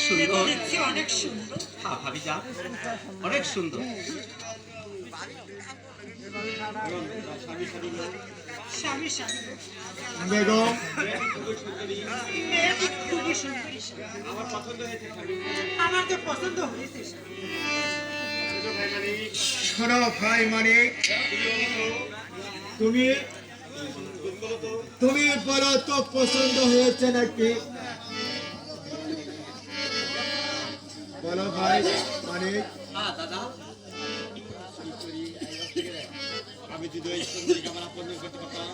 সুন্দর। অনেক সুন্দর। হ্যাঁ ভাবি যা, অনেক সুন্দর। স্বামী স্বামী বেগম মেয়েটি খুবই সুন্দরী। আমার তো পছন্দ হয়েছে। শোনো ভাই মানিক, তুমি তুমি বলো তো পছন্দ হয়েছে নাকি? বলো ভাই মানিক। হ্যাঁ দাদা, আমি যদি ওই সুন্দরীকে আমার আপন করতে পারতাম,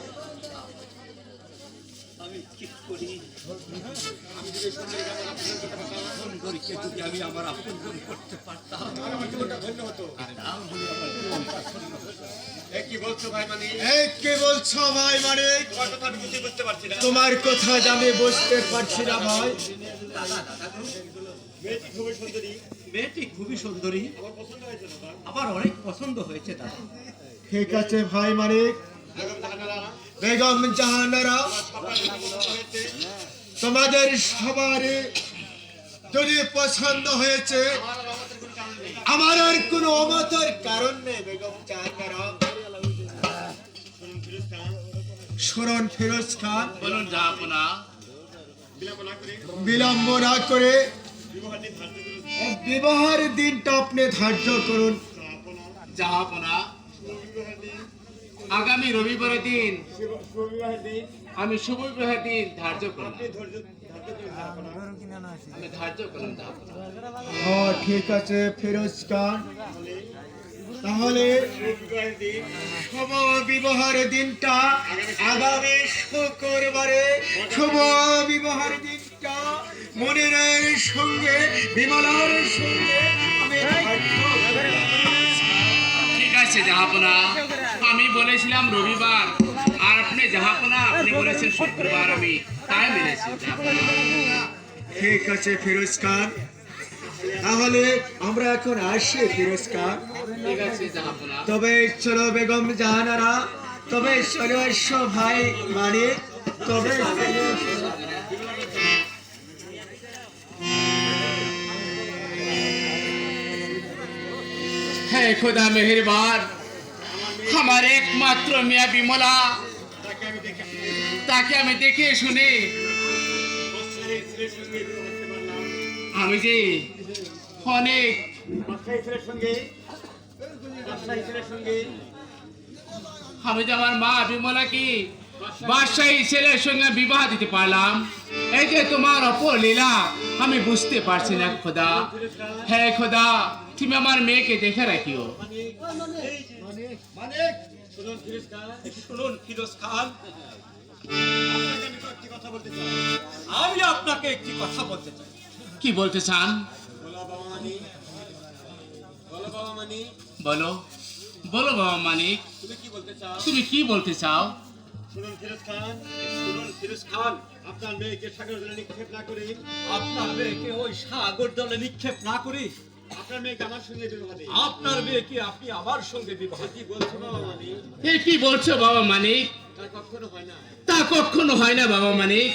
আমি কি করি? আমি যদি সুন্দরীকে আমার আপন করতে পারতাম, সুন্দরীকে যদি আমি আমার আপন করতে পারতাম, আমার জীবনটা ধন্য হতো। আর নাম হলে আমার জীবনটা ধন্য হতো। কি বলছো ভাই মানিক? কি বলছো ভাই মানিক? তোমার কথা আমি কিছুই বুঝতে পারছি না। তোমার কথা আমি বুঝতে পারছি না ভাই। দাদা দাদা গো, মেয়েটি খুবই সুন্দরী, মেয়েটি খুবই সুন্দরী, আমার পছন্দ হয়েছে দাদা। আমার অনেক পছন্দ হয়েছে দাদা। ঠিক আছে ভাই মানিক। বেগম জাহানারা, তোমাদের সবারই যদি পছন্দ হয়েছে, আমার আর কোনো অমতের কারণ নেই। বেগম জাহানারা, শুনুন ফিরোজ খান, বলুন জাহাপনা। বিলম্ব না করে বিবাহের দিনটা আপনি ধার্য করুন। জাহাপনা, আগামী রবিবারের দিন আমি শুভ বিবাহের দিন ধার্য করলাম। আমি ধার্য করলাম জাহাপনা। ও ঠিক আছে ফিরোজ খান, তাহলে শুভ বিবাহের দিনটা আগামী শুক্রবারে, শুভ বিবাহের দিনটা মনিরের সঙ্গে বিমলার সঙ্গে আমি ধার্য করলাম। ঠিক আছে জাহাপনা, আমি বলেছিলাম রবিবার, আর আপনি জাহাপনা আপনি বলেছেন শুক্রবার, আমি তাই মেনেছি জাহাপনা। ঠিক আছে ফিরোজ খান, তাহলে আমরা এখন আসি ফিরোজ খান। ঠিক আছে জাহাপনা। তবে চলো বেগম জাহানারা, তবে চলে এসো ভাই মানে, তবে চলে এসো। হে খোদা মেহেরবান, আমার একমাত্র মিয়া বিমলা, তাকে আমি দেখে শুনে আমি যে অনেক আমি যে আমার মা বিমলাকে বাদশাহী ছেলের সঙ্গে বিবাহ দিতে পারলাম, এই যে তোমার অপলীলা আমি বুঝতে পারছি না খোদা। হে খোদা, তুমি আমার মেয়েকে দেখে রাখিও। শুনুন ফিরোজ খান, আমি আপনাকে একটি কথা বলতে চাই। কি বলতে চান? বলো বলো বাবা মানিক, তুমি কি বলতে চাও? তুমি কি বলতে চাও? শুনুন ফিরোজ খান, আপনার মেয়েকে সাগর জলে নিক্ষেপ না করে, আপনার মেয়েকে ওই সাগর জলে নিক্ষেপ না করি, আপনার মেয়েকে আমার সঙ্গে বিবাহ দিন। আপনার মেয়েকে আপনি আমার সঙ্গে বিবাহ কি বলছো বাবা মানি? এ কি বলছো বাবা মানিক? তা কখনো হয় না। তা কখনো হয় না বাবা মানিক।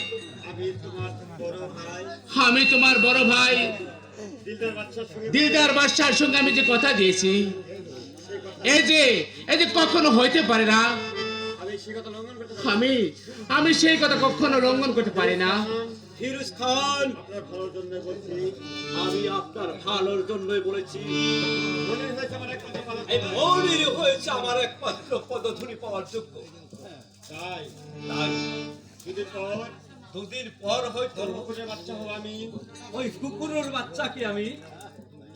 আমি তোমার বড় ভাই আমি তোমার বড় ভাই দিলদার বাচ্চার সঙ্গে দিলদার বাদশার সঙ্গে আমি যে কথা দিয়েছি, এই যে কখনো হইতে পারে না। আমি সে কথা লঙ্ঘন করতে আমি সেই কথা কখনো লঙ্ঘন করতে পারি না। ফিরোজ খান, আপনার ভালোর জন্য বলছি। আমি আপনার ভালোর জন্যই বলেছি। মনে হয়েছে আমার এক কথা ভালো। এই মনির হয়েছে আমার একমাত্র পদধূলি পাওয়ার যোগ্য। তাই তাই দুদিন পর দুদিন পর হয়তো ধর্মপুরের বাচ্চা হব আমি। ওই কুকুরের বাচ্চাকে আমি,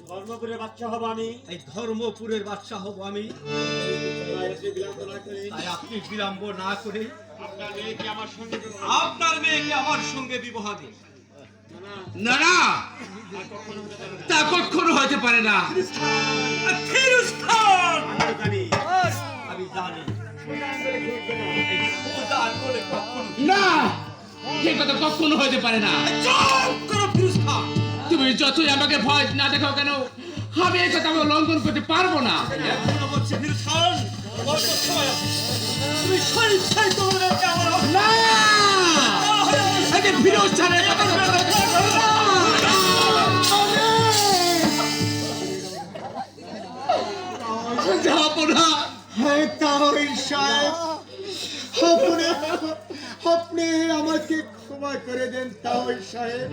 ধর্মপুরের বাচ্চা হব আমি। এই ধর্মপুরের বাচ্চা হব আমি। তাই আপনি বিলম্ব না করে তাই আপনি বিলম্ব না করে আপনার মেয়েকে আমার সঙ্গে বিবাহ দিন। আপনার মেয়েকে আমার সঙ্গে বিবাহ দিন। না না, তা কখনো হইতে পারে না। ফিরোজ খান, আমি জানি। আমি জানি এই খোদা করে কখনো না, সেই কথা কখনো হইতে পারে না। চুপ করো ফিরোজ খান। তুমি যতই আমাকে ভয় না দেখাও কেন, আমি এই কথা লঙ্ঘন করতে পারবো না। এখনো বলছে ফিরোজ খান, অল্প সময় আছে। তুমি স্বেচ্ছায় তোমার মেয়েকে আমার না, এই যে ফিরোজ ছাড়ের কথা হ্যাঁ তাই সাহেব, আপনি আপনি আমাকে ক্ষমা করে দেন তাই সাহেব।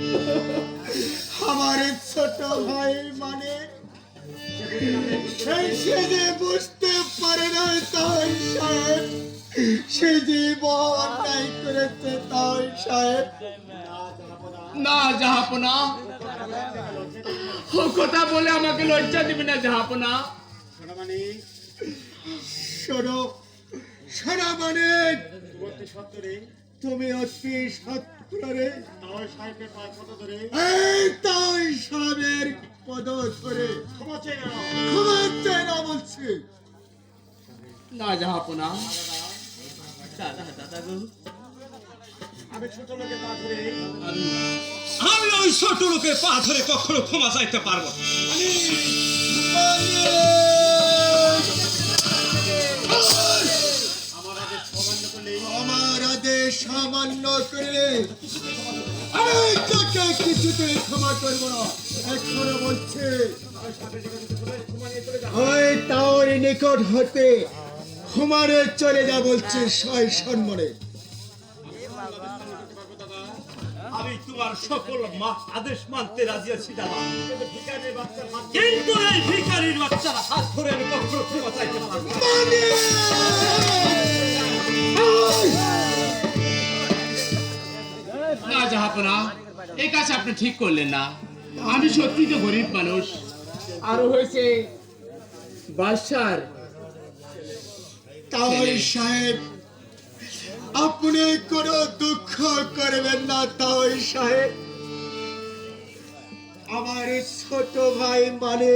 আমার ছোট ভাই মানে সে যে বুঝতে পারে না তাই সাহেব, সে যে বড় অন্যায় করেছে তাই সাহেব। না জাহাপনা, ও কথা বলে আমাকে লজ্জা দিবে না জাহাপনা। শোনো শোনো মানে তুমি অতি সত্তরে এই তাই সাহেবের পদ ধরে ক্ষমা চাই না বলছি। না জাহাপনা, আমি ওই ছোট লোকের পা ধরে কখনো ক্ষমা চাইতে পারবো না। আমার আদেশ সামান্য করলে আমি তোকে কিছুতে ক্ষমা করবো না। এখনো বলছে ওই তাওর নিকট হতে ক্ষমারে চলে যা বলছে সয় সম্মানে। আমি তোমার সকল আদেশ মানতে রাজি আছি দাদা, কিন্তু এই ভিখারির বাচ্চার হাত ধরে আমি কখনো ক্ষমা চাইতে পারবো না। না জাহাপনা, এই কাজ আপনি ঠিক করলেন না। আমি সত্যি তো গরিব মানুষ, আরো হয়েছে বাদশার। তাওর সাহেব আপনি কোনো দুঃখ করবেন না তাওর সাহেব। আমার ছোট ভাই মানে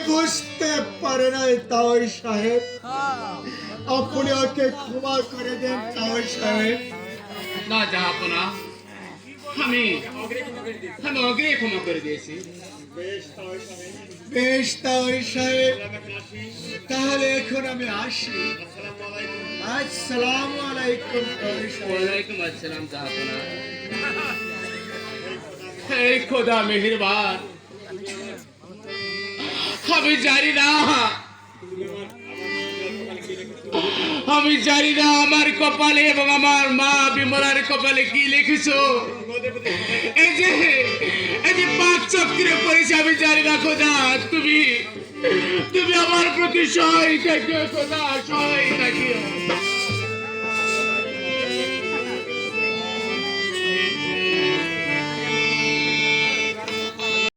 বুঝতে পারে না তাওর সাহেব, আপনি ওকে ক্ষমা করে দেন তাওর সাহেব। না জাহাপনা, আমি অগ্রে ক্ষমা করে দিয়েছি। বেশ তাওর সাহেব, তাহলে এখন আমি আসি। আসসালামু আলাইকুম তাওর সাহেব। ওয়ালাইকুম আসসালাম জাহাপনা। হে খোদা মেহেরবান, আমি জানি না আমার কপালে এবং আমার মা বিমলার কপালে কি লিখেছো। এই যে পাক চক্রে পড়েছে, আমি জানি না খোদা, তুমি আমার প্রতি সহায় থাকিও খোদা, সহায় থাকিও।